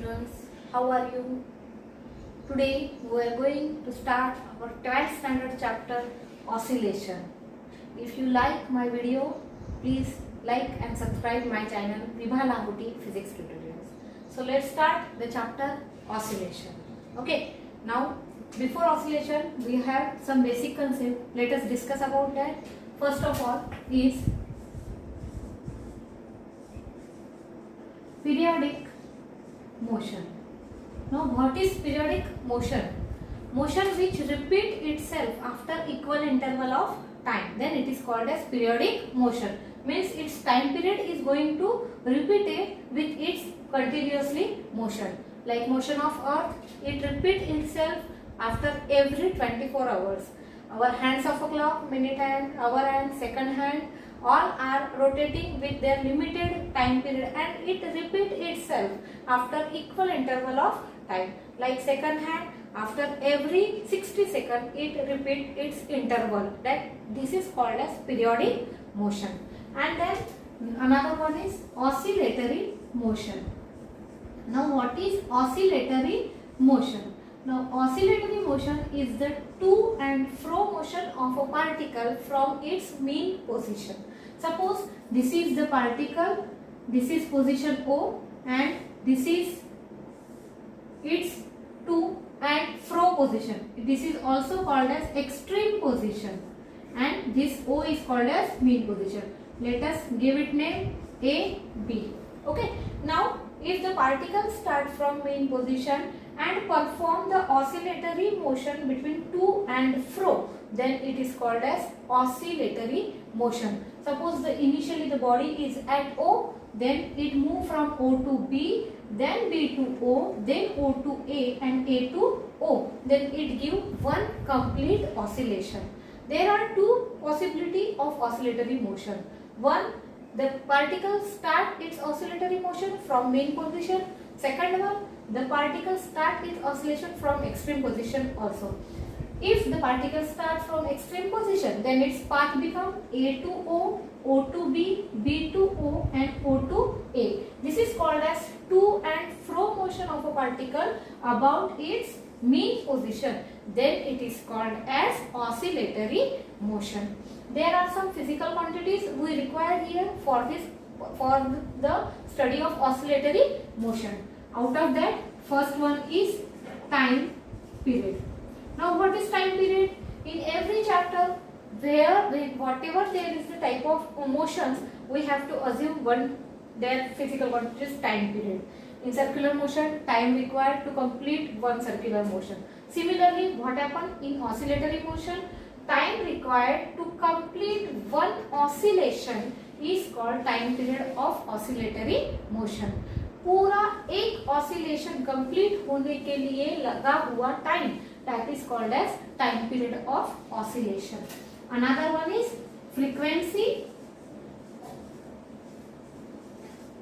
children, how are you? Today we are going to start our 12th standard chapter oscillation. If you like my video, please like and subscribe my channel Vibha Lahuti Physics Tutorials. So let's start the chapter oscillation. Okay, now before oscillation we have some basic concept. Let us discuss about that. First of all is periodic motion. Now what is periodic motion? Motion which repeat itself after equal interval of time, then it is called as periodic motion. Means its time period is going to repeat it with its continuously motion. Like motion of earth, it repeat itself after every 24 hours. Our hands of a clock, minute hand, hour hand, second hand, all are rotating with their limited time period and it repeat itself after equal interval of time. Like second hand, after every 60 seconds it repeat its interval. That this is called as periodic motion. And then another one is oscillatory motion. Now what is oscillatory motion? Now oscillatory motion is the to and fro motion of a particle from its mean position. Suppose this is the particle, this is position O and this is its to and fro position. This is also called as extreme position and this O is called as mean position. Let us give it name A, B. Okay. Now if the particle start from mean position and perform the oscillatory motion between to and fro, then it is called as oscillatory motion. Suppose initially the body is at O, then it move from O to B, then B to O, then O to A and A to O. Then it give one complete oscillation. There are two possibility of oscillatory motion. One, the particle start its oscillatory motion from main position. Second one, the particle start its oscillation from extreme position also. If the particle starts from extreme position, then its path become A to O, O to B, B to O and O to A. This is called as to and fro motion of a particle about its mean position. Then it is called as oscillatory motion. There are some physical quantities we require here for the study of oscillatory motion. Out of that, first one is time period. Now what is time period? In every chapter whatever there is the type of motions, we have to assume their physical quantity is time period. In circular motion, time required to complete one circular motion. Similarly, what happens in oscillatory motion? Time required to complete one oscillation is called time period of oscillatory motion. पूरा एक oscillation complete होने के लिए लगा हुआ time, that is called as time period of oscillation. Another one is frequency.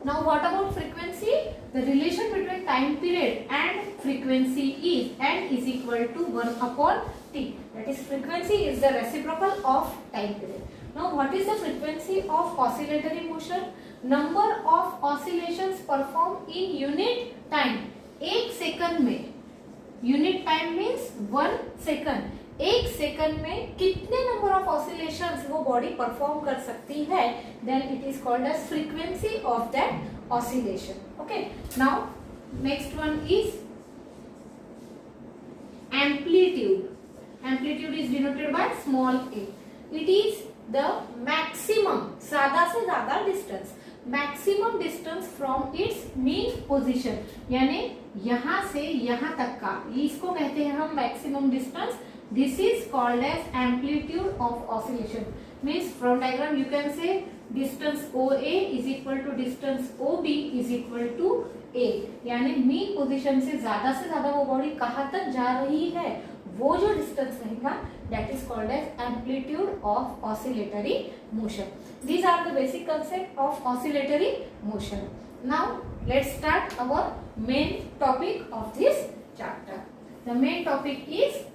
Now what about frequency? The relation between time period and frequency is n is equal to 1 upon t. That is, frequency is the reciprocal of time period. Now what is the frequency of oscillatory motion? Number of oscillations performed in unit time. एक second में, unit time means 1 second. एक second में कितने number of oscillations वो body perform कर सकती है, then it is called as frequency of that oscillation. Okay, now next one is amplitude. Amplitude is denoted by small a. It is the maximum, ज्यादा से ज्यादा distance, maximum distance from its mean position, यानी यहां से यहां तक का, इसको कहते हैं हम maximum distance. This is called as amplitude of oscillation. Means from diagram you can say distance OA is equal to distance OB is equal to A. यानी मीन पोजीशन से ज्यादा वो बॉडी कहाँ तक जा रही है, वो जो डिस्टेंस रहेगा, that is called as amplitude of oscillatory motion. These are the basic concept of oscillatory motion. Now let's start our main topic of this chapter. The main topic is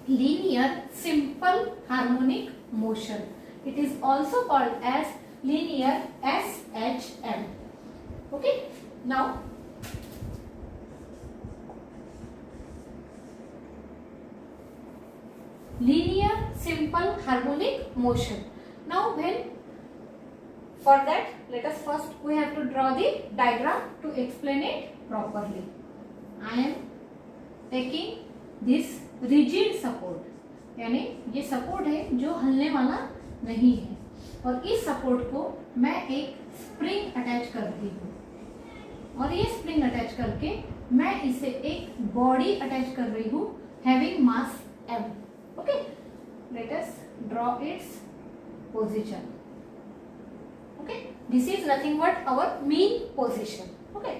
linear simple harmonic motion. It is also called as linear SHM. Okay. Now linear simple harmonic motion. Now for that, let us first we have to draw the diagram to explain it properly. I am taking this rigid support, यानी ये support है जो हिलने वाला नहीं है, और इस सपोर्ट को मैं एक स्प्रिंग अटैच कर रही हूँ, और ये स्प्रिंग अटैच करके मैं इसे एक बॉडी अटैच कर रही हूँ having mass m. Okay, let us draw its position. Okay, this is nothing but our mean position. Okay,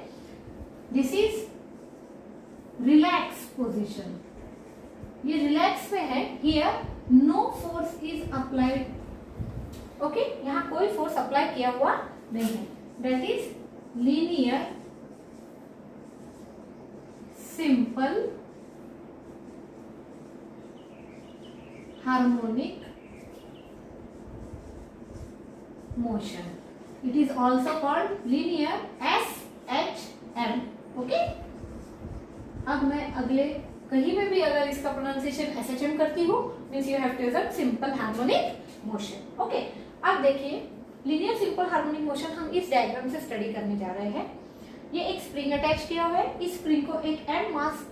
this is relax position. ये रिलैक्स में है. Here no force is applied. Okay, यहाँ कोई force apply किया हुआ नहीं है. That is linear simple harmonic motion. It is also called linear SHM. Okay? अब मैं अगले कहीं में भी अगर इसका प्रोनाउंसिएशन SHM करती हूँ, means you have to use a simple harmonic motion. Okay, अब देखिए लीनियर सिंपल हार्मोनिक मोशन हम इस डायग्राम से स्टडी करने जा रहे हैं. ये एक स्प्रिंग अटैच किया हुआ है. इस स्प्रिंग को एक एंड मास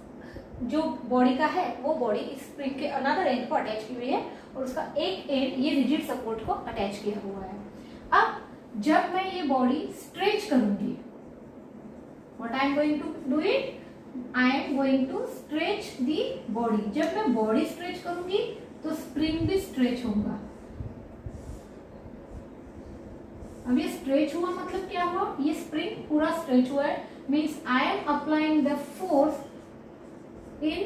जो बॉडी का है वो बॉडी इस स्प्रिंग के अनदर एंड को अटैच की हुई है, और उसका एक एंड ये रिजिड सपोर्ट को अटैच किया हुआ है. अब जब मैं ये बॉडी स्ट्रेच करूंगी, what I am going to do it, I am going to stretch the body. जब मैं बॉडी स्ट्रेच करूंगी तो स्प्रिंग भी स्ट्रेच होगा. अब ये स्ट्रेच हुआ मतलब क्या हुआ, ये स्प्रिंग पूरा स्ट्रेच हुआ है, means I am applying the force in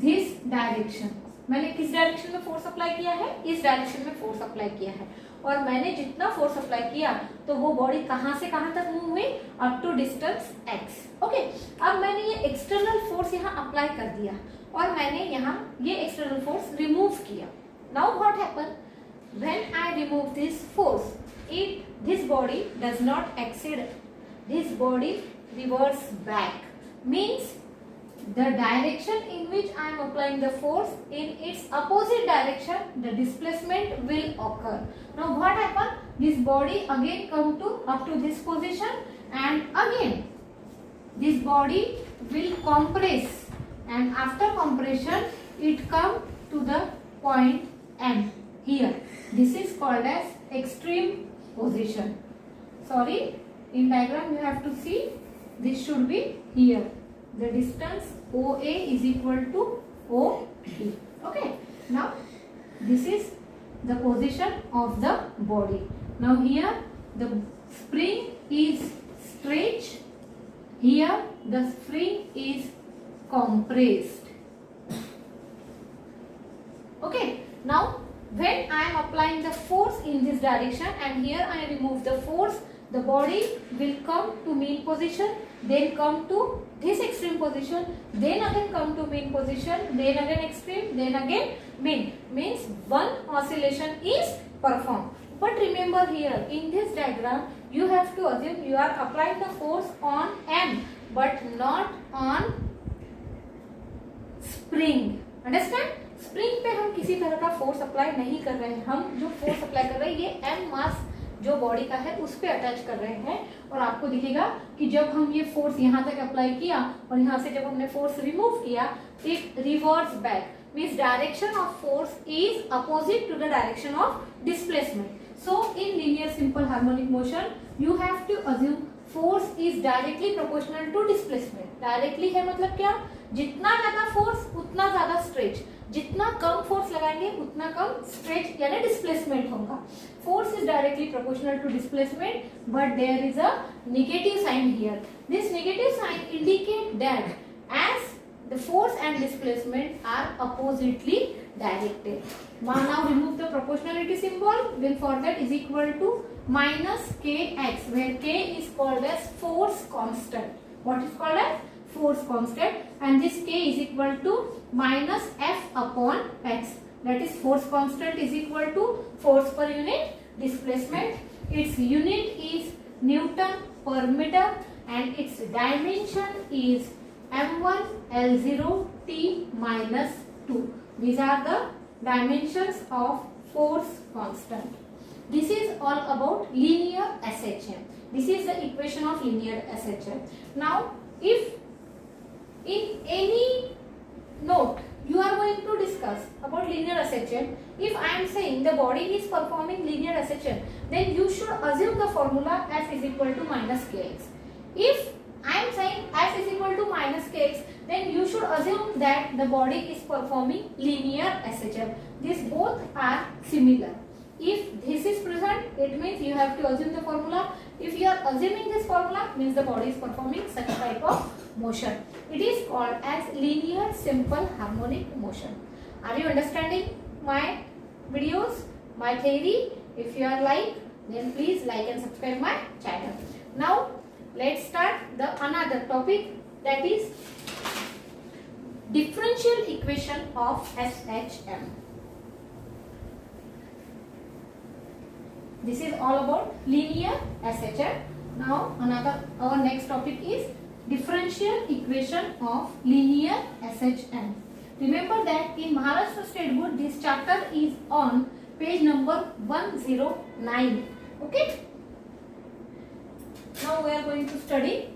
this direction. मैंने किस डायरेक्शन में फोर्स अप्लाई किया है, इस डायरेक्शन में फोर्स अप्लाई किया है, और मैंने जितना फोर्स अप्लाई किया तो वो बॉडी कहां से कहां तक मूव हुई, up to distance x. Okay, अब मैंने ये एक्सटर्नल फोर्स यहाँ अप्लाई कर दिया और मैंने यहाँ ये एक्सटर्नल फोर्स रिमूव किया. Now what happen, when I remove this force, this body does not exceed, this body reverse back, means the direction in which I am applying the force, in its opposite direction the displacement will occur. Now what happen, this body again come to up to this position, and again this body will compress, and after compression it come to the point M here. This is called as extreme position. Sorry, in diagram you have to see this should be here. The distance OA is equal to OB. Okay, now this is the position of the body. Now here the spring is stretched, here the spring is compressed. Okay, now when I am applying the force in this direction and here I remove the force, the body will come to mean position, then come to this extreme position, then again come to mean position, then again extreme, then again mean. Means one oscillation is performed. But remember here in this diagram you have to assume you are applying the force on M but not on spring. Understand? Spring पे हम किसी तरह का force apply नहीं कर रहे हैं. हम जो फोर्स अप्लाई कर रहे हैं ये एम मास जो बॉडी का है उस पे अटैच कर रहे हैं, और आपको दिखेगा कि जब हम ये फोर्स यहाँ तक अप्लाई किया और यहाँ से जब हमने फोर्स रिमूव किया, it reverse back, means direction of force is opposite to the direction of displacement. So in linear simple harmonic motion you have to assume force is directly proportional to displacement. Directly है मतलब क्या, जितना ज्यादा force उतना ज्यादा stretch, जितना कम force लगाएंगे उतना कम स्ट्रेच यानी डिस्प्लेसमेंट होगा. Force is directly proportional to displacement, but there is a negative sign here. This negative sign indicate that as the force and displacement are oppositely directed. Now remove the proportionality symbol. Will for that is equal to minus kx, where k is called as force constant. What is called as force constant, and this k is equal to minus f upon x. That is force constant is equal to force per unit displacement. Its unit is Newton per meter and its dimension is m1 l0 t minus 2. These are the dimensions of force constant. This is all about linear SHM. This is the equation of linear SHM. Now, if in any note you are going to discuss about linear SHM, if I am saying the body is performing linear SHM, then you should assume the formula F is equal to minus Kx. If I am saying F is equal to minus Kx, then you should assume that the body is performing linear SHM. These both are similar. If this is present, it means you have to assume the formula. If you are assuming this formula, means the body is performing such type of motion. It is called as linear simple harmonic motion. Are you understanding my videos, my theory? If you are like, then please like and subscribe my channel. Now let's start the another topic, that is differential equation of SHM. This is all about linear SHM. Now our next topic is differential equation of linear SHM. Remember that in Maharashtra State Board this chapter is on page number 109. Okay. Now we are going to study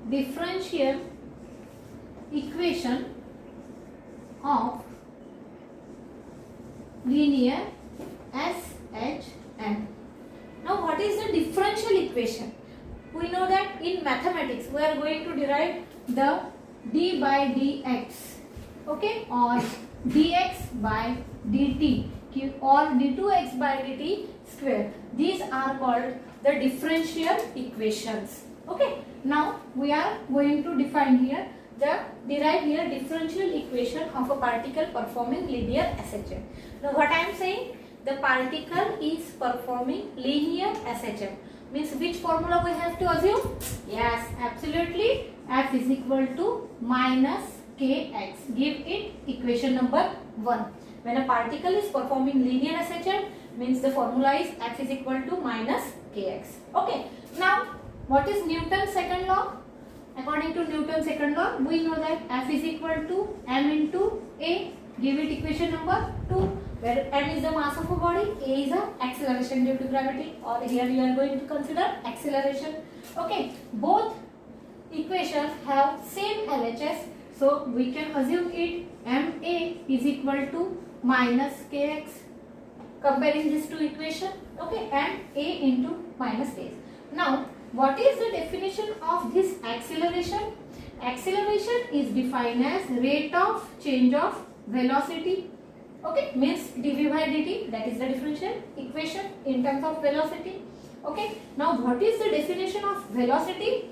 differential equation of linear SHM. Now what is the differential equation? We know that in mathematics we are going to derive the d by dx, okay, or dx by dt or d2x by dt square. These are called the differential equations. Okay. Now we are going to define here derive here differential equation of a particle performing linear SHM. Now what I am saying, the particle is performing linear SHM, means which formula we have to assume? Yes, absolutely, F is equal to minus Kx. Give it equation number 1. When a particle is performing linear SHM, means the formula is F is equal to minus Kx. Okay. Now what is Newton's second law? According to Newton's second law, we know that F is equal to m into A. Give it equation number 2, where m is the mass of a body, A is the acceleration due to gravity, or here you are going to consider acceleration. Okay, both equations have same LHS, so we can assume it ma is equal to minus Kx. Comparing these two equations, okay, and A into minus K. Now, what is the definition of this acceleration? Acceleration is defined as rate of change of velocity. Okay, means dv by dt, that is the differential equation in terms of velocity. Okay, now what is the definition of velocity?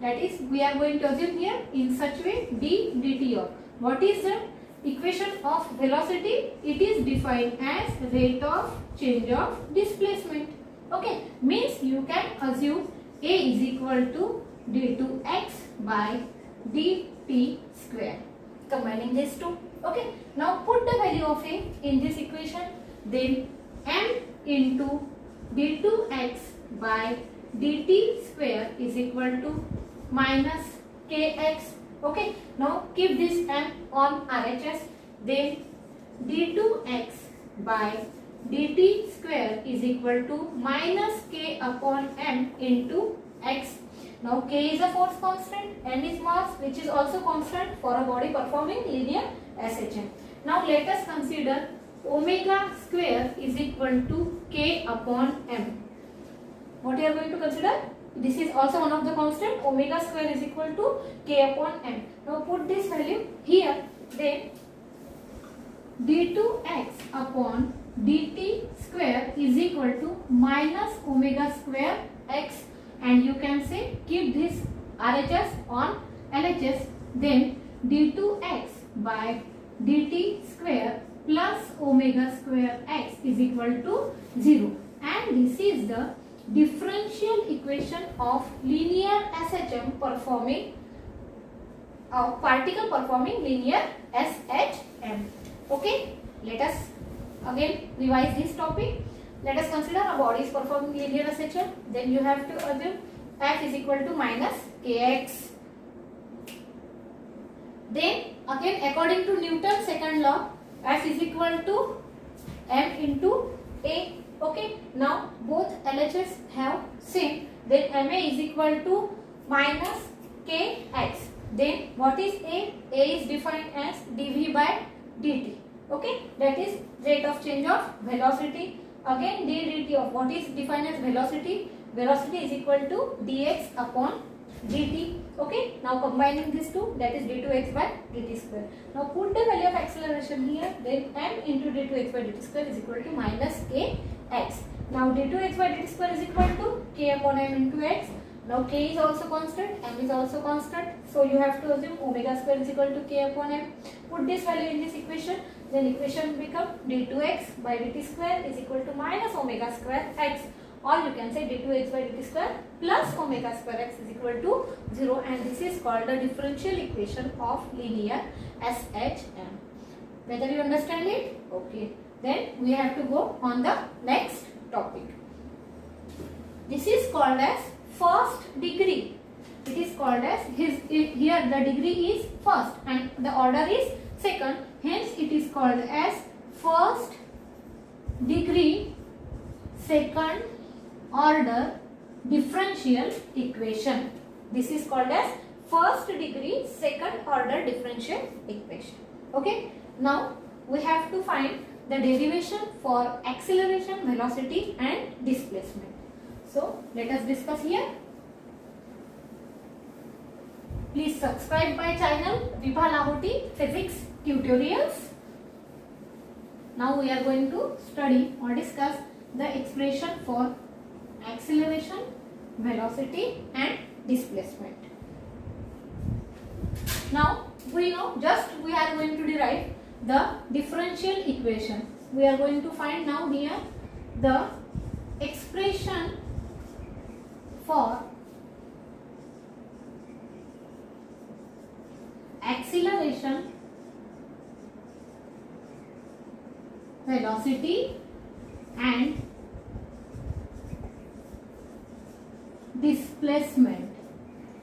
That is, we are going to assume here in such way d dt of. What is the equation of velocity? It is defined as rate of change of displacement. Okay, means you can assume A is equal to d2x by dt square. Combining these two. Okay, now put the value of A in this equation. Then m into d2x by dt square is equal to minus kx. Okay, now keep this m on RHS. Then d2x by dt square is equal to minus k upon m into x. Now k is a force constant, m is mass, which is also constant for a body performing linear SHM. Now let us consider omega square is equal to k upon m. What you are going to consider? This is also one of the constant. Omega square is equal to k upon m. Now put this value here. Then d2x upon dt square is equal to minus omega square x, and you can say keep this RHS on LHS. Then d2x by dt square plus omega square x is equal to 0, and this is the differential equation of linear SHM performing particle performing linear SHM. Okay, let us again revise this topic. Let us consider a body is performing linear SHM. Then you have to assume f is equal to minus kx. Then again according to Newton's second law, f is equal to m into a. Okay, now both LHS have same, then ma is equal to minus kx. Then what is a? A is defined as dv by dt. Okay, that is rate of change of velocity. Again d dt of what is defined as velocity? Velocity is equal to dx upon dt. Okay, now combining these two, that is d2x by dt square. Now put the value of acceleration here, then m into d2x by dt square is equal to minus kx. Now d2x by dt square is equal to k upon m into x. Now k is also constant, m is also constant, so you have to assume omega square is equal to k upon m. Put this value in this equation, then equation become d2x by dt square is equal to minus omega square x, or you can say d2x by dt square plus omega square x is equal to 0, and this is called the differential equation of linear SHM. Whether you understand it? Okay. Then we have to go on the next topic. This is called as first degree. It is called as here the degree is first and the order is second. Hence it is called as first degree second order differential equation. This is called as first degree second order differential equation. Okay. Now we have to find the derivation for acceleration, velocity and displacement. So let us discuss here. Please subscribe my channel Vibha Lahoti Physics Tutorials. Now we are going to study or discuss the expression for acceleration, velocity and displacement. Now we know we are going to derive the differential equation. We are going to find now here the expression for acceleration, velocity and displacement.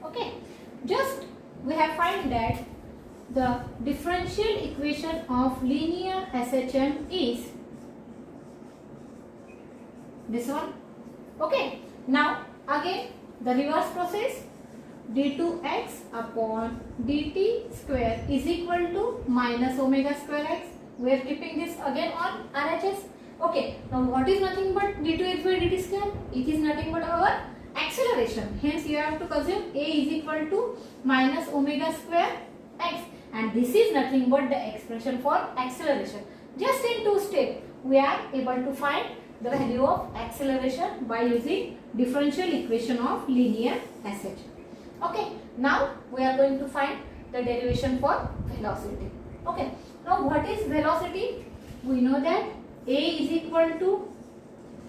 Okay, just we have find that the differential equation of linear SHM is this one. Okay, now again the reverse process, d2x upon dt square is equal to minus omega square x. We are keeping this again on RHS. Okay, now what is nothing but d2x by dt square? It is nothing but our acceleration. Hence you have to consume a is equal to minus omega square x, and this is nothing but the expression for acceleration. Just in two steps we are able to find the value of acceleration by using differential equation of linear SHM. Okay, now we are going to find the derivation for velocity. Okay, now what is velocity? We know that a is equal to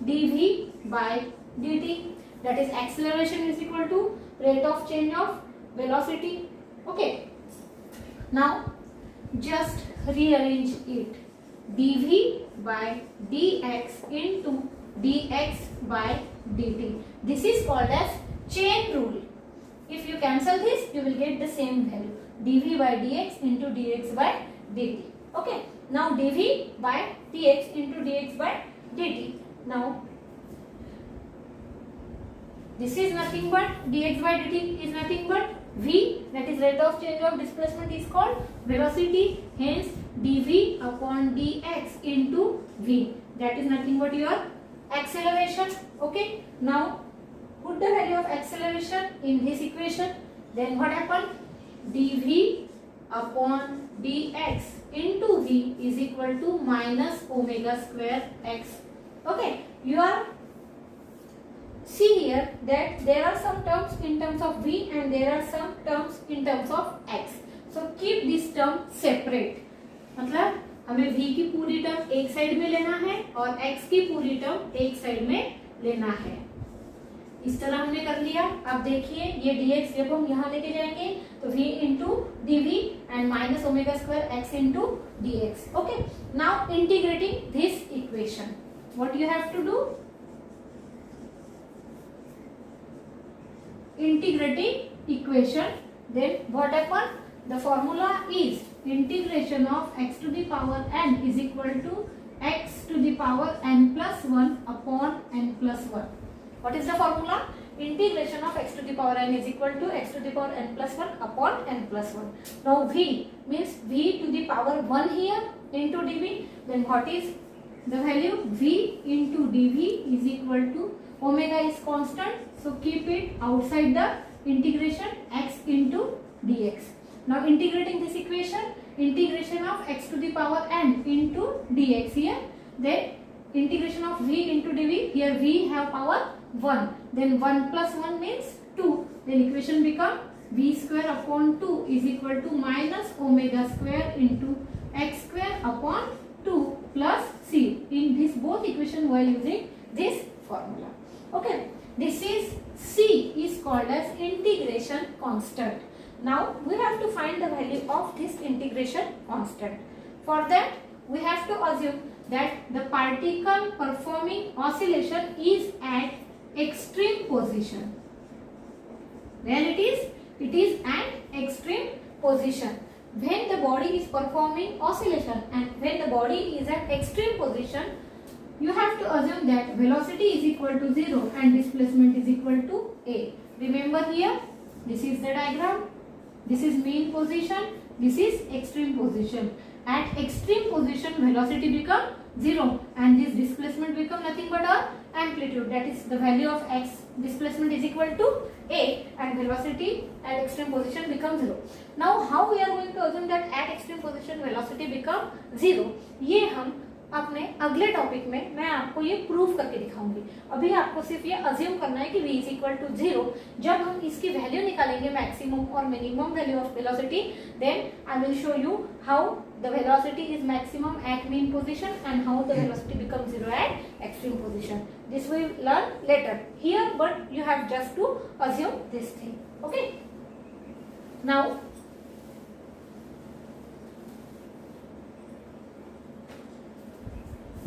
dv by dt, that is acceleration is equal to rate of change of velocity. Okay, now just rearrange it, dv by dx into dx by dt. This is called as chain rule. If you cancel this, you will get the same value, dv by dx into dx by dt. Okay, now dv by dx into dx by dt. Now this is nothing but dx by dt is nothing but v, that is rate of change of displacement, is called velocity. Hence dv upon dx into v, that is nothing but your acceleration. Okay, now put the value of acceleration in this equation. Then what happened? dv upon dx into v is equal to minus omega square x. Okay, you are see here that there are some terms in terms of v and there are some terms in terms of x. So keep this term separate. मतलब हमें v की पूरी term एक side में लेना है और x की पूरी टर्म एक साइड में लेना है. इस तरह हमने कर लिया. अब देखिए ये dx जब हम यहाँ लेके जाएंगे तो v into dv and minus omega square x into dx. Okay, now integrating this equation, what you have to do? integrating equation, then what happened? The formula is integration of x to the power n is equal to x to the power n plus 1 upon n plus 1. What is the formula? Integration of x to the power n is equal to x to the power n plus 1 upon n plus 1. Now v means v to the power 1 here into dv. Then what is the value? V into dv is equal to, omega is constant, so keep it outside the integration, x into dx. Now integrating this equation, integration of x to the power n into dx here, then integration of v into dv, here v have power 1, then 1 plus 1 means 2, then equation become v square upon 2 is equal to minus omega square into x square upon 2 plus c. In this both equation we are using this formula. Okay, this is c is called as integration constant. Now we have to find the value of this integration constant. For that we have to assume that the particle performing oscillation is at extreme position. Where it is? It is at extreme position. When the body is performing oscillation and when the body is at extreme position, you have to assume that velocity is equal to 0 and displacement is equal to a. Remember here, this is the diagram. This is mean position, this is extreme position. At extreme position, velocity become 0 and this displacement become nothing but a amplitude, that is the value of x displacement is equal to a and velocity at extreme position becomes 0. Now how we are going to assume that at extreme position velocity become 0? ये हम अपने अगले topic में मैं आपको ये proof करके दिखाऊंगी. अभी आपको सिर्फ ये अज्यूम करना है कि v इज इक्वल टू 0. जब हम इसकी वैल्यू निकालेंगे मैक्सिमम और minimum value of velocity, then I will show you how the velocity is maximum at mean position and how the velocity becomes 0 at extreme position. This we will learn later here, but you have just to assume this thing. Okay, now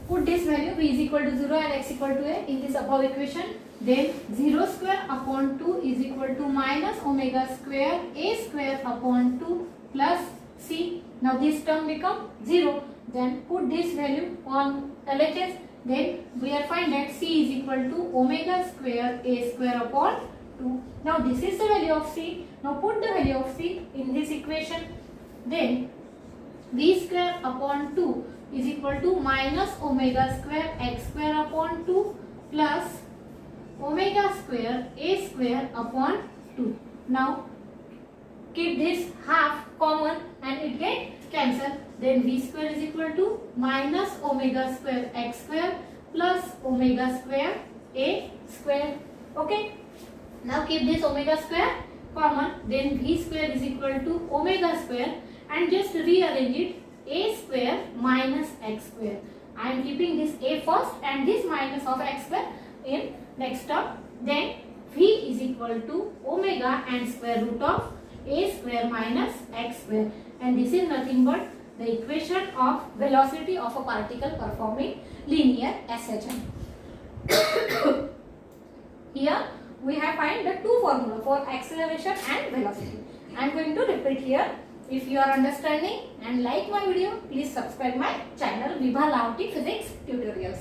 put this value v is equal to 0 and x equal to a in this above equation. Then 0 square upon 2 is equal to minus omega square a square upon 2 plus c. Now this term become 0. Then put this value on LHS. Then we are find that c is equal to omega square a square upon 2. Now this is the value of c. Now put the value of c in this equation. Then v square upon 2 is equal to minus omega square x square upon 2 plus omega square a square upon 2. Now keep this half common and it get cancelled. Then v square is equal to minus omega square x square plus omega square a square. Okay, now keep this omega square common. Then v square is equal to omega square and just rearrange it a square minus x square. I am keeping this a first and this minus of x square in next term. Then v is equal to omega and square root of a square minus x square, and this is nothing but the equation of velocity of a particle performing linear SHM. Here we have find the two formula for acceleration and velocity. I am going to repeat here. If you are understanding and like my video, please subscribe my channel Vibha Lavati Physics Tutorials.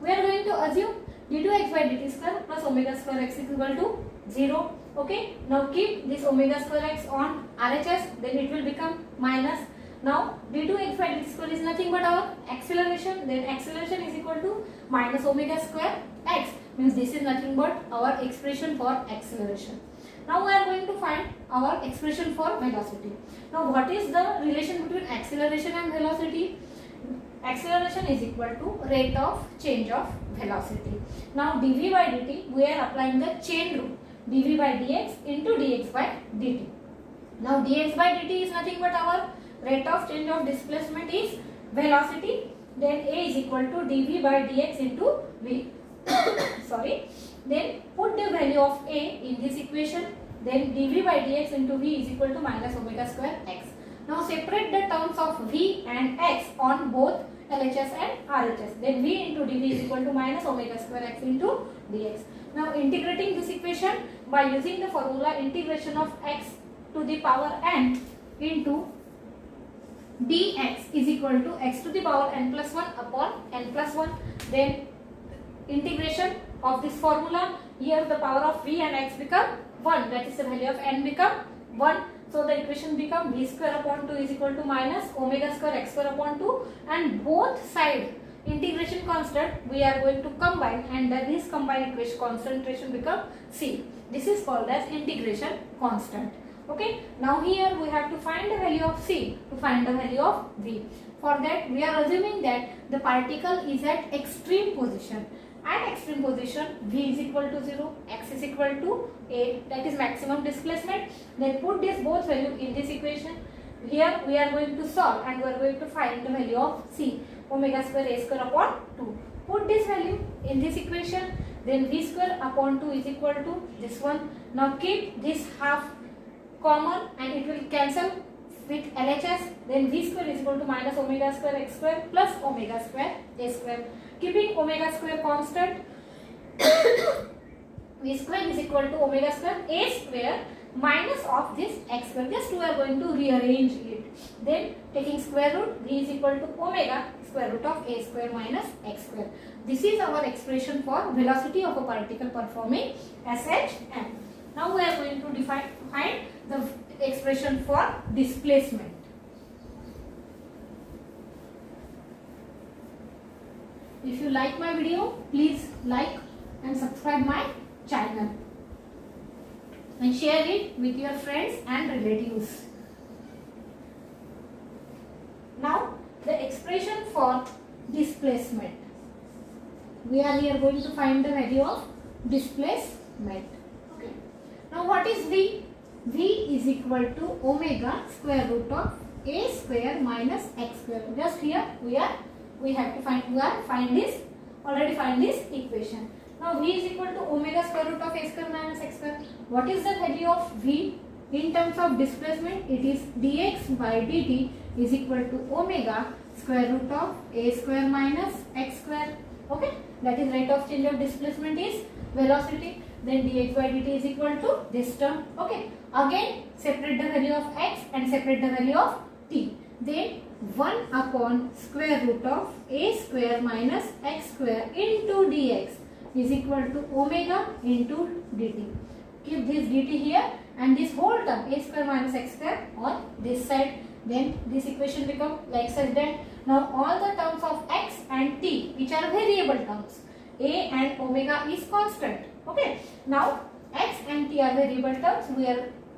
We are going to assume d2x by dt square plus omega square x is equal to 0. Okay, now keep this omega square x on RHS, then it will become minus. Now d2x by dt square is nothing but our acceleration, then acceleration is equal to minus omega square x, means this is nothing but our expression for acceleration. Now we are going to find our expression for velocity. Now what is the relation between acceleration and velocity? Acceleration is equal to rate of change of velocity. Now dv by dt, we are applying the chain rule, dv by dx into dx by dt. Now dx by dt is nothing but our rate of change of displacement is velocity, then a is equal to dv by dx into v. Sorry. Then put the value of a in this equation, then dv by dx into v is equal to minus omega square x. Now separate the terms of v and x on both LHS and RHS. Then v into dv is equal to minus omega square x into dx. Now integrating this equation, by using the formula integration of x to the power n into dx is equal to x to the power n plus 1 upon n plus 1. Then integration of this formula, here the power of v and x become 1, that is the value of n become 1. So the equation become v square upon 2 is equal to minus omega square x square upon 2, and both side integration constant we are going to combine, and then this combined equation concentration become c. This is called as integration constant. Okay, now here we have to find the value of c to find the value of v. For that we are assuming that the particle is at extreme position. At extreme position, v is equal to 0, x is equal to a, that is maximum displacement. Then put this both value in this equation. Here we are going to solve and we are going to find the value of c, omega square a square upon 2. Put this value in this equation. Then v square upon 2 is equal to this one. Now keep this half common and it will cancel with LHS. Then v square is equal to minus omega square x square plus omega square a square. Keeping omega square constant, v square is equal to omega square a square minus of this x square. Just we are going to rearrange it. Then taking square root, v is equal to omega square root of a square minus x square. This is our expression for velocity of a particle performing SHM. Now we are going to find the expression for displacement. If you like my video, please like and subscribe my channel and share it with your friends and relatives. Now the expression for displacement. We are here going to find the value of displacement. Okay. Now what is V? V is equal to omega square root of a square minus x square. Just here we have to find this, already find this equation. Now v is equal to omega square root of a square minus x square. What is the value of v in terms of displacement? It is dx by dt is equal to omega square root of a square minus x square. Okay, that is rate of change of displacement is velocity. Then dx by dt is equal to this term. Okay, again separate the value of x and separate the value of t. Then 1 upon square root of a square minus x square into dx is equal to omega into dt. Keep this dt here and this whole term a square minus x square on this side. Then this equation become like such that now all the terms of x and t, which are variable terms, a and omega is constant. Okay, now x and t are variable terms,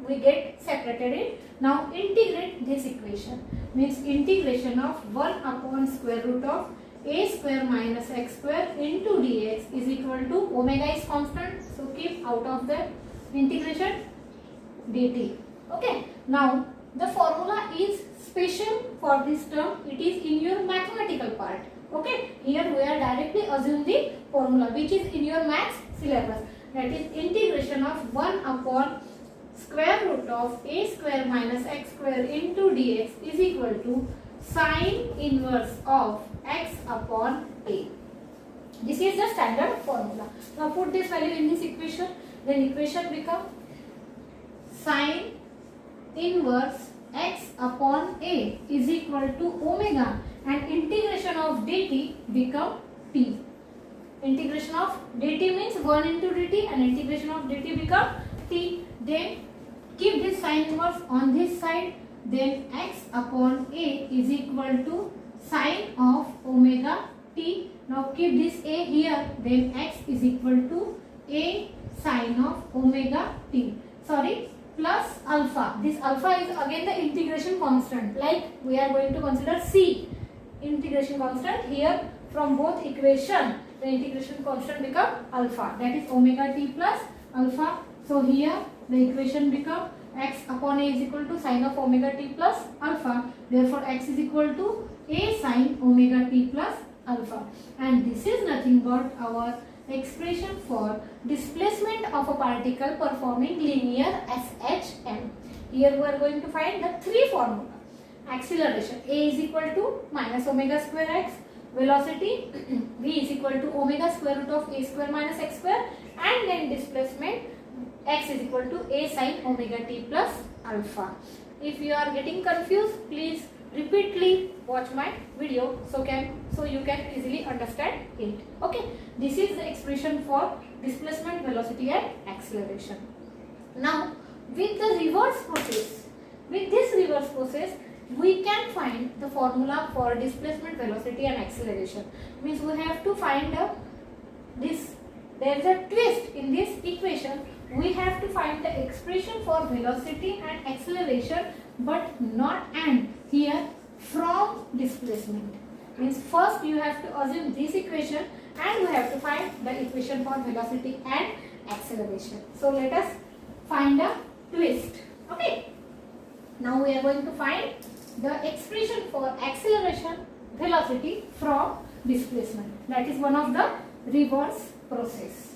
we get separated it. Now integrate this equation, means integration of 1 upon square root of a square minus x square into dx is equal to omega is constant, so keep out of the integration dt. Okay, now the formula is special for this term, it is in your mathematical part. Okay, here we are directly assuming the formula which is in your maths syllabus, that is integration of 1 upon square root of a square minus x square into dx is equal to sine inverse of x upon a. This is the standard formula. Now put this value in this equation, then equation become sine inverse x upon a is equal to omega, and integration of dt become t. Integration of dt means 1 into dt and integration of dt become t. Then keep this sine inverse on this side, then x upon a is equal to sine of omega t. Now keep this a here, then x is equal to a sine of omega t. Sorry, plus alpha. This alpha is again the integration constant, like we are going to consider c integration constant. Here from both equation the integration constant become alpha, that is omega t plus alpha. So here the equation become x upon a is equal to sine of omega t plus alpha. Therefore x is equal to a sine omega t plus alpha, and this is nothing but our expression for displacement of a particle performing linear SHM. Here we are going to find the three formula. Acceleration a is equal to minus omega square x, velocity v is equal to omega square root of a square minus x square, and then displacement x is equal to a sin omega t plus alpha. If you are getting confused, please repeatedly watch my video so you can easily understand it. Okay, this is the expression for displacement, velocity and acceleration. Now with the reverse process, with this reverse process we can find the formula for displacement, velocity and acceleration. Means we have to find there is a twist in this equation. We have to find the expression for velocity and acceleration, but not and here from displacement. Means first you have to assume this equation and we have to find the equation for velocity and acceleration. So let us find a twist. Okay. Now we are going to find the expression for acceleration, velocity from displacement. That is one of the reverse process.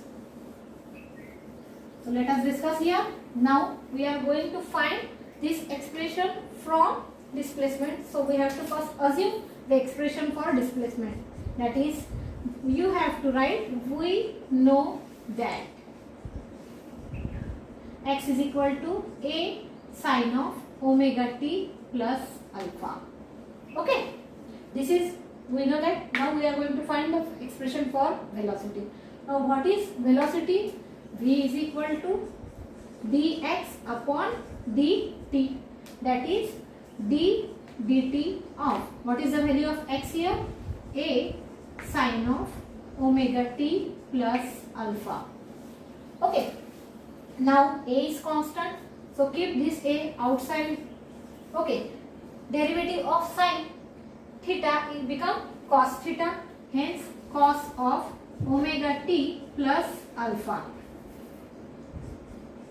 So let us discuss here. Now we are going to find this expression from displacement. So we have to first assume the expression for displacement. That is, you have to write, we know that x is equal to a sin of omega t plus alpha. Okay, this is, we know that. Now we are going to find the expression for velocity. Now what is velocity? V is equal to dx upon dt, that is d dt of, what is the value of x here? A sin of omega t plus alpha. Okay, now a is constant, so keep this a outside. Okay, derivative of sin theta will become cos theta, hence cos of omega t plus alpha.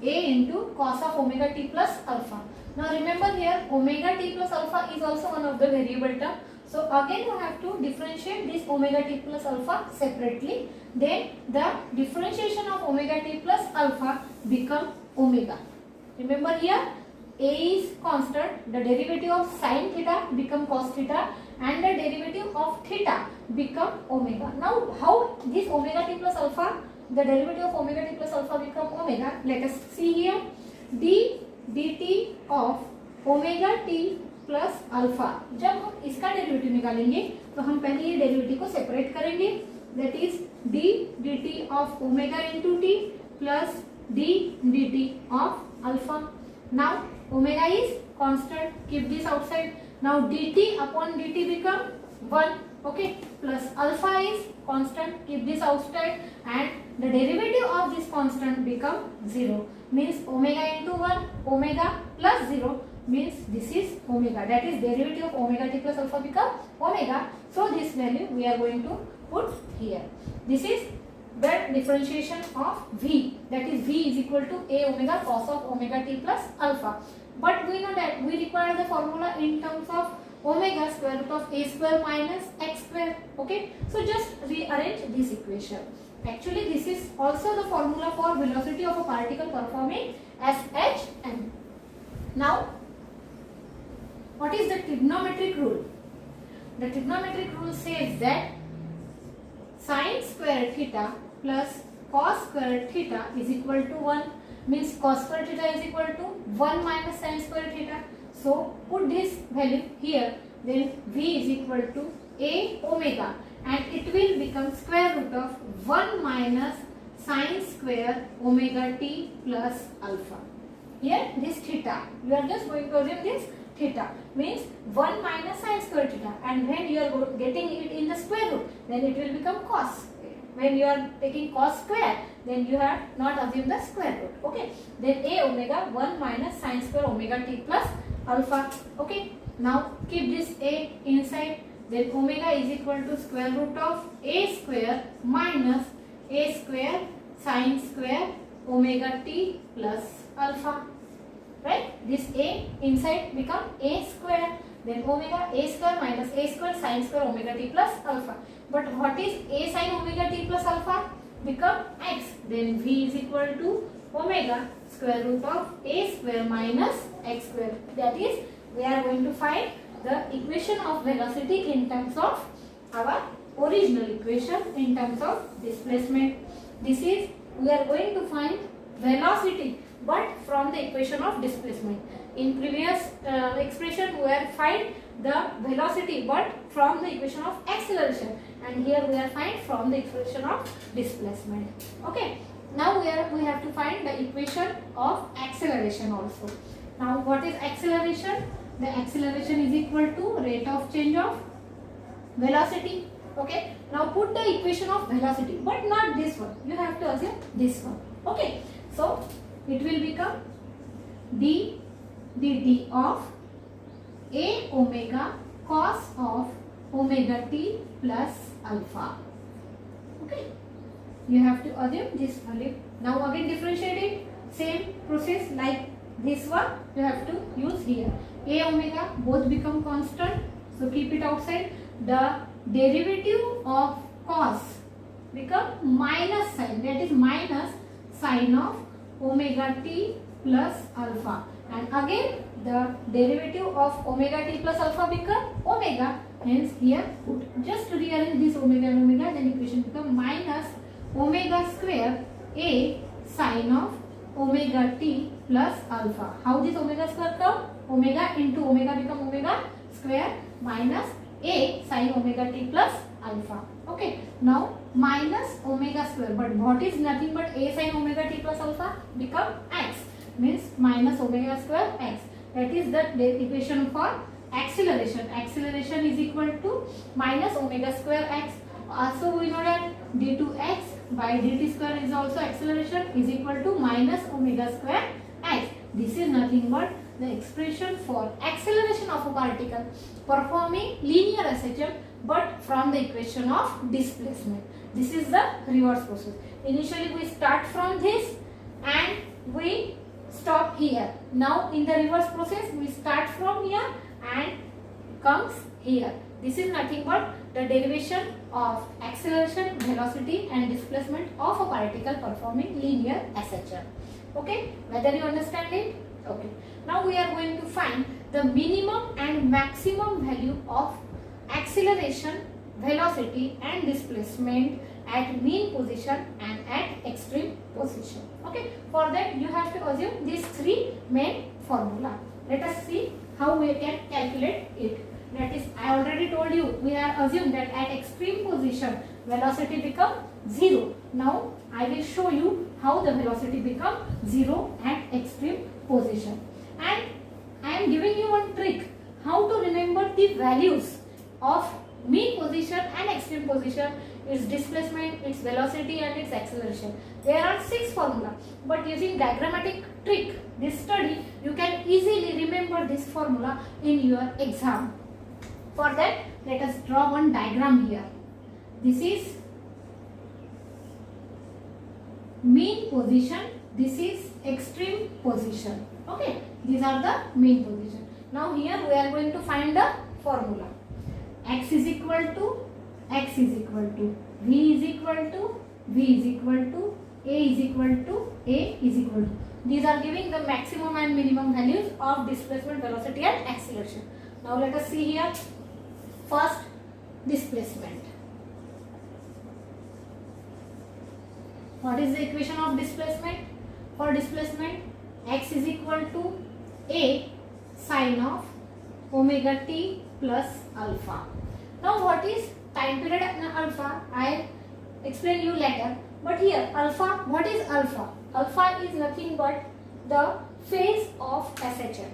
A into cos of omega t plus alpha. Now remember here omega t plus alpha is also one of the variable term. So again you have to differentiate this omega t plus alpha separately. Then the differentiation of omega t plus alpha become omega. Remember here a is constant, the derivative of sin theta become cos theta and the derivative of theta become omega. Now how this omega t plus alpha, the derivative of omega t plus alpha become omega? Let us see here. d dt of omega t plus alpha, जब हम इसका derivative निकालेंगे तो हम पहले ये derivative को separate करेंगे. That is d dt of omega into T plus d dt of alpha. Now omega is constant, keep this outside. Now dt upon dt become 1. Okay, plus alpha is constant, keep this outside, and the derivative of this constant become 0. Means omega into 1, omega plus 0 means this is omega. That is derivative of omega t plus alpha become omega. So this value we are going to put here. This is the differentiation of v. That is v is equal to a omega cos of omega t plus alpha. But we know that we require the formula in terms of omega square root of a square minus x square. Okay, so just rearrange this equation. Actually this is also the formula for velocity of a particle performing SHM. Now what is the trigonometric rule? The trigonometric rule says that sin square theta plus cos square theta is equal to 1. Means cos square theta is equal to 1 minus sin square theta. So put this value here, then v is equal to a omega and it will become square root of 1 minus sin square omega t plus alpha. Here this theta, you are just going to assume this theta means 1 minus sin square theta, and when you are getting it in the square root then it will become cos. When you are taking cos square then you have not assumed the square root. Okay, then a omega 1 minus sin square omega t plus alpha. Okay, now keep this a inside, then omega is equal to square root of a square minus a square sin square omega t plus alpha. Right, this a inside become a square, then omega a square minus a square sin square omega t plus alpha. But what is a sin omega t plus alpha? Become x, then v is equal to omega square root of a square minus x square. That is, we are going to find the equation of velocity in terms of our original equation in terms of displacement. This is, we are going to find velocity but from the equation of displacement. In previous expression we are find the velocity but from the equation of acceleration, and here we are find from the equation of displacement. Okay, now we have to find the equation of acceleration also. Now what is acceleration? The acceleration is equal to rate of change of velocity. Okay, now put the equation of velocity, but not this one, you have to assume this one. Okay, so it will become d dt of a omega cos of omega t plus alpha. Okay, you have to assume this value. Now again differentiate it, same process like this one you have to use here. A omega both become constant, so keep it outside. The derivative of cos become minus sign, that is minus sign of omega t plus alpha, and again the derivative of omega t plus alpha become omega, hence here put just rearrange this omega and omega, then equation become minus omega square a sin of omega t plus alpha. How this omega square come? Omega into omega become omega square minus a sin omega t plus alpha. Okay, now minus omega square, but what is nothing but a sin omega t plus alpha become x, means minus omega square x. That is the equation for acceleration. Acceleration is equal to minus omega square x. Also we know that d2x by dt square is also acceleration, is equal to minus omega square x. This is nothing but the expression for acceleration of a particle performing linear SHM but from the equation of displacement. This is the reverse process. Initially we start from this and we stop here. Now in the reverse process we start from here and comes here. This is nothing but the derivation of acceleration, velocity and displacement of a particle performing linear SHM. Okay, whether you understand it? Okay. Now we are going to find the minimum and maximum value of acceleration, velocity and displacement at mean position and at extreme position. Okay, for that you have to assume these three main formula. Let us see how we can calculate it. That is, I already told you, we are assumed that at extreme position velocity become 0. Now I will show you how the velocity become 0 at extreme position. And I am giving you one trick how to remember the values of mean position and extreme position, its displacement, its velocity and its acceleration. There are 6 formula, but using diagrammatic trick, this study, you can easily remember this formula in your exam. For that, let us draw one diagram here. This is mean position, this is extreme position. Okay, these are the mean position. Now here we are going to find the formula. X is equal to X is equal to V is equal to V is equal to A is equal to A is equal to. These are giving the maximum and minimum values of displacement, velocity and acceleration. Now let us see here. First, displacement. What is the equation of displacement? For displacement, x is equal to a sine of omega t plus alpha. Now what is time period alpha? I explain you later. But here alpha, what is alpha? Alpha is nothing but the phase of SHM.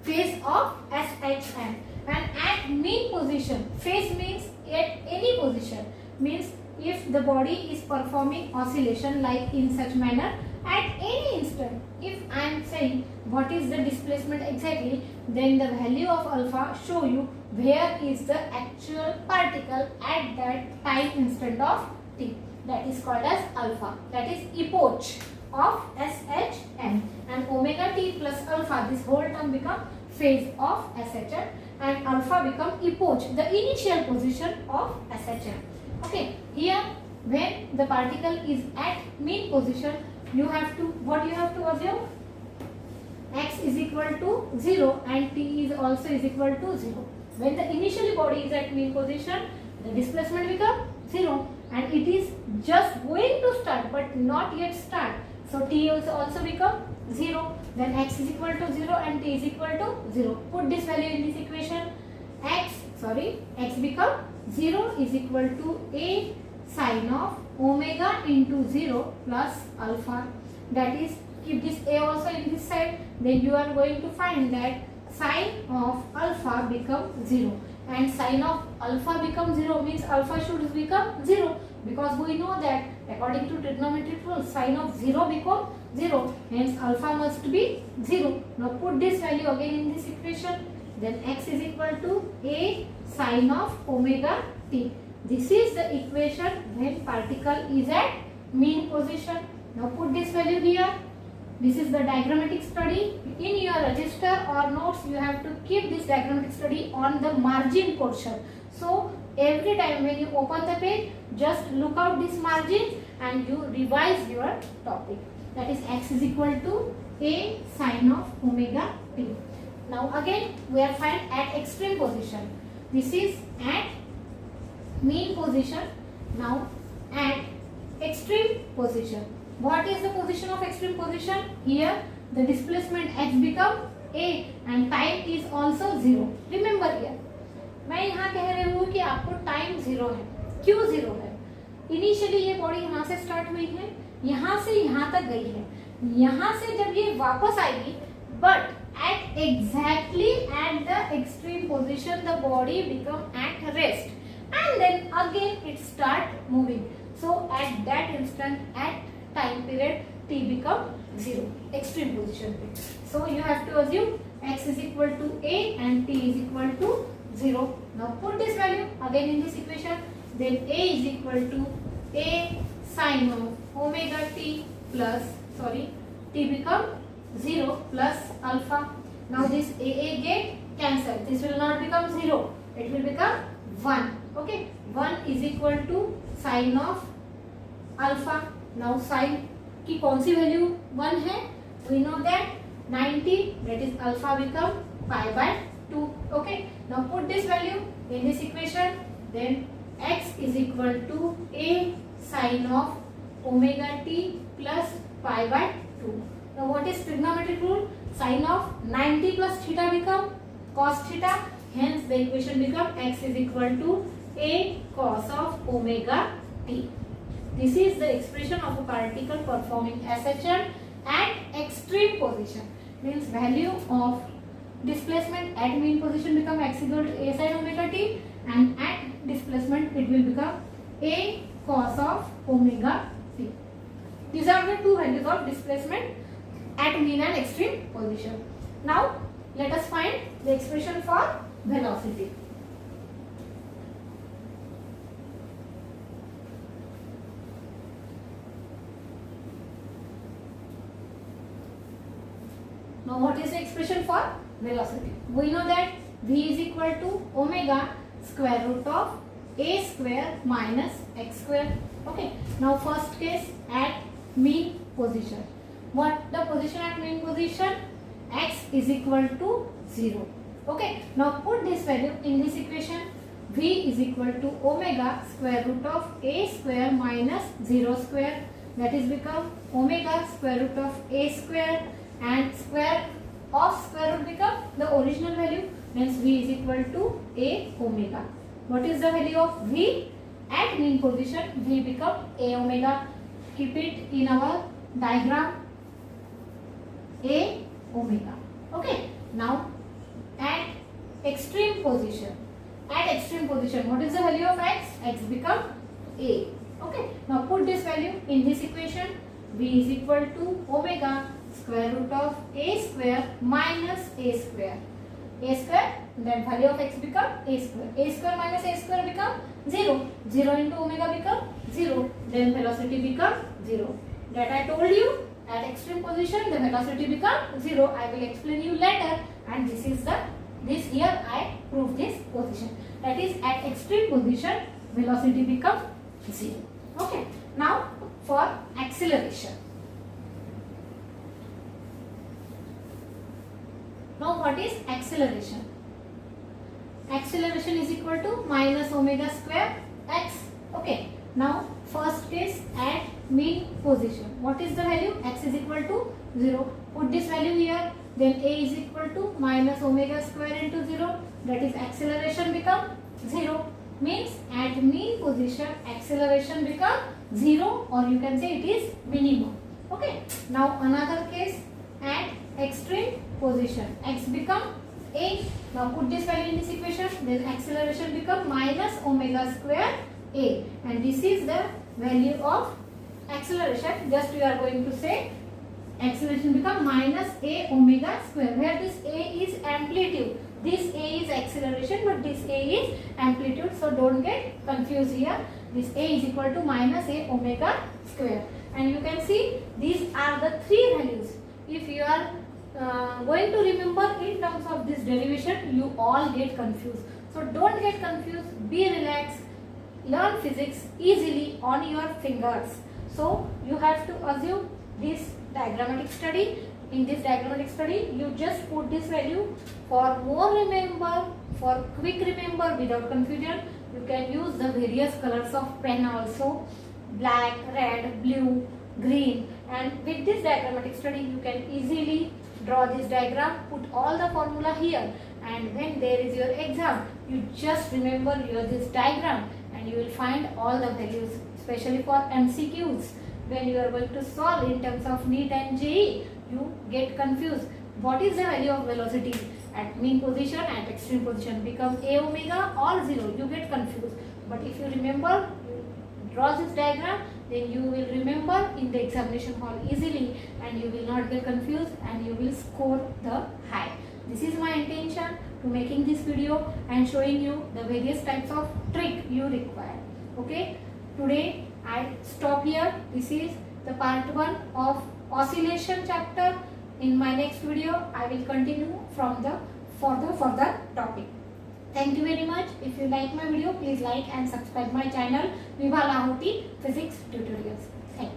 Phase of SHM. And at mean position, phase means at any position, means if the body is performing oscillation like in such manner at any instant. If I am saying what is the displacement exactly, then the value of alpha show you where is the actual particle at that time instant of t. That is called as alpha. That is epoch of SHM. And omega t plus alpha, this whole term become phase of SHM. And alpha become epoch, the initial position of SHM. Okay, here when the particle is at mean position, you have to, what you have to assume? X is equal to 0 and t is also is equal to 0. When the initially body is at mean position, the displacement become 0 and it is just going to start but not yet start. So t also become 0. Then x is equal to 0 and t is equal to 0. Put this value in this equation. X become 0 is equal to a sine of omega into 0 plus alpha. That is, keep this a also in this side. Then you are going to find that sine of alpha become 0. And sine of alpha become 0 means alpha should become 0. Because we know that according to trigonometric rule, sine of 0 become 0. Hence alpha must be 0. Now put this value again in this equation. Then x is equal to a sine of omega t. This is the equation when particle is at mean position. Now put this value here. This is the diagrammatic study. In your register or notes, you have to keep this diagrammatic study on the margin portion. So every time when you open the page, just look out this margin and you revise your topic. That is, x is equal to a sine of omega t. Now again we are find at extreme position. This is at mean position. Now at extreme position. What is the position of extreme position? Here the displacement x become a and time is also 0. Remember here मैं यहाँ कह रही हूँ कि आपको time 0 है. क्यों 0 है? इनिशियली ये बॉडी यहाँ से स्टार्ट हुई है, यहाँ से यहाँ तक गई है. यहाँ से जब ये वापस आएगी, but at exactly at the extreme position the body become at rest and then again it start moving. So at that instant, at time period, t become 0, extreme position पे. So you have to assume x is equal to a and t is equal to 0. Now put this value again in this equation. Then a is equal to a sine of omega t plus, t become 0 plus alpha. Now this a get cancelled. This will not become 0. It will become 1. Okay. 1 is equal to sine of alpha. Now sine की कौन सी value 1 है? We know that 90. That is alpha become pi by 2. Okay. Now put this value in this equation. Then x is equal to a sine of omega t plus pi by 2. Now what is trigonometric rule? Sine of 90 plus theta become cos theta. Hence the equation become x is equal to a cos of omega t. This is the expression of a particle performing SHM at extreme position. Means value of displacement at mean position become x equal to a sin omega t, and at displacement it will become a cos of omega t. These are the two values of displacement at mean and extreme position. Now let us find the expression for velocity. Now what is the expression for velocity? We know that v is equal to omega square root of a square minus x square. Okay. Now first case at mean position. What the position at mean position? X is equal to 0. Okay. Now put this value in this equation. V is equal to omega square root of a square minus 0 square. That is become omega square root of a square, and square of square root become the original value. Means v is equal to a omega. What is the value of v? At mean position, v become a omega. Keep it in our diagram. A omega. Okay. Now at extreme position. At extreme position, what is the value of x? X become a. Okay. Now put this value in this equation. V is equal to omega square root of a square minus a square. A square, then value of x become a square. A square minus a square become 0. 0 into omega become 0. Then velocity become 0. That I told you. At extreme position, the velocity become 0. I will explain you later. And this is this here I prove this position. That is, at extreme position, velocity become 0. Okay. Now for acceleration. Now what is acceleration? Acceleration is equal to minus omega square x. Okay. Now first case at mean position. What is the value? X is equal to 0. Put this value here. Then a is equal to minus omega square into 0. That is acceleration become 0. Means at mean position acceleration become 0, or you can say it is minimum. Okay. Now another case, at extreme position x become a. Now put this value in this equation. Then acceleration become minus omega square a, and this is the value of acceleration. Just we are going to say acceleration become minus a omega square, where this a is amplitude. This a is acceleration, but this a is amplitude, so don't get confused here. This a is equal to minus a omega square, and you can see these are the three values. If you are going to remember in terms of this derivation, you all get confused. So don't get confused, be relaxed, learn physics easily on your fingers. So you have to assume this diagrammatic study. In this diagrammatic study, you just put this value. For more remember, for quick remember without confusion, you can use the various colors of pen also, black, red, blue, green, and with this diagrammatic study you can easily draw this diagram, put all the formula here, and when there is your exam, you just remember this diagram and you will find all the values, especially for MCQs. When you are going to solve in terms of NEET and JEE, you get confused. What is the value of velocity at mean position, at extreme position? Become a omega or 0, you get confused. But if you remember, you draw this diagram, then you will remember in the examination hall easily, and you will not get confused, and you will score the high. This is my intention to making this video and showing you the various types of trick you require. Okay, today I stop here. This is the part 1 of oscillation chapter. In my next video, I will continue from the further topic. Thank you very much. If you like my video, please like and subscribe my channel Vibha Lahoti Physics Tutorials. Thank you.